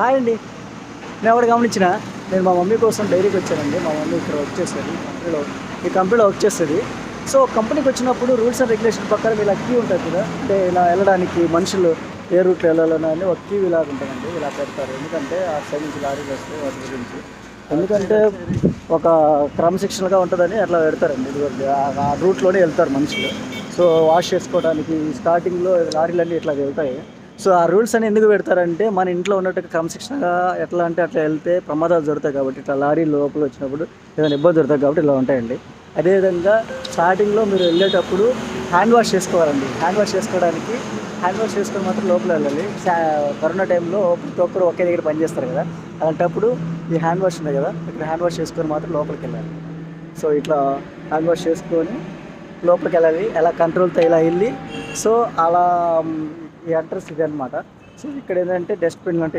Hi అండి. నేను ఒకటి గమనించిన, నేను మా మమ్మీ కోసం డైరీకి వచ్చానండి. మా మమ్మీ ఇక్కడ వర్క్ చేస్తుంది ఈ కంపెనీలో వర్క్ చేస్తుంది. సో కంపెనీకి వచ్చినప్పుడు రూల్స్ అండ్ రెగ్యులేషన్ ప్రకారం ఇలా క్యూ ఉంటుంది కదా, అంటే ఇలా వెళ్ళడానికి మనుషులు ఏ రూట్లో వెళ్ళాలని ఒక క్యూ ఇలా ఉంటుందండి, ఇలా పెడతారు. ఎందుకంటే ఆ సైడ్ నుంచి లారీలు వస్తాయి వాటి గురించి. ఎందుకంటే ఒక క్రమశిక్షణగా ఉంటుందని అట్లా పెడతారండి. ఇదివరకు ఆ రూట్లోనే వెళ్తారు మనుషులు. సో వాష్ చేసుకోవడానికి స్టార్టింగ్లో లారీలన్నీ ఇట్లా వెళ్తాయి. సో ఆ రూల్స్ అని ఎందుకు పెడతారంటే, మన ఇంట్లో ఉన్నట్టు క్రమశిక్షణగా ఎట్లా అంటే అట్లా వెళ్తే ప్రమాదాలు జరుగుతాయి కాబట్టి, ఇట్లా లారీ లోపల వచ్చినప్పుడు ఏదైనా ఇబ్బంది జరుగుతాయి కాబట్టి ఇలా ఉంటాయండి. అదేవిధంగా స్టార్టింగ్లో మీరు వెళ్ళేటప్పుడు హ్యాండ్ వాష్ చేసుకోవాలండి. హ్యాండ్ వాష్ చేసుకొని మాత్రం లోపల వెళ్ళాలి. కరోనా టైంలో ప్రతి ఒక్కరు ఒకే దగ్గర పనిచేస్తారు కదా, అలాంటప్పుడు ఈ హ్యాండ్ వాష్ ఉంది కదా, ఇక్కడ హ్యాండ్ వాష్ చేసుకొని మాత్రం లోపలికి వెళ్ళాలి. సో ఇట్లా హ్యాండ్ వాష్ చేసుకొని లోపలికి వెళ్ళాలి, ఎలా కంట్రోల్తో ఇలా వెళ్ళి. సో అలా ఈ అడ్రస్ ఇది అనమాట. సో ఇక్కడ ఏంటంటే డస్ట్బిన్లు అంటే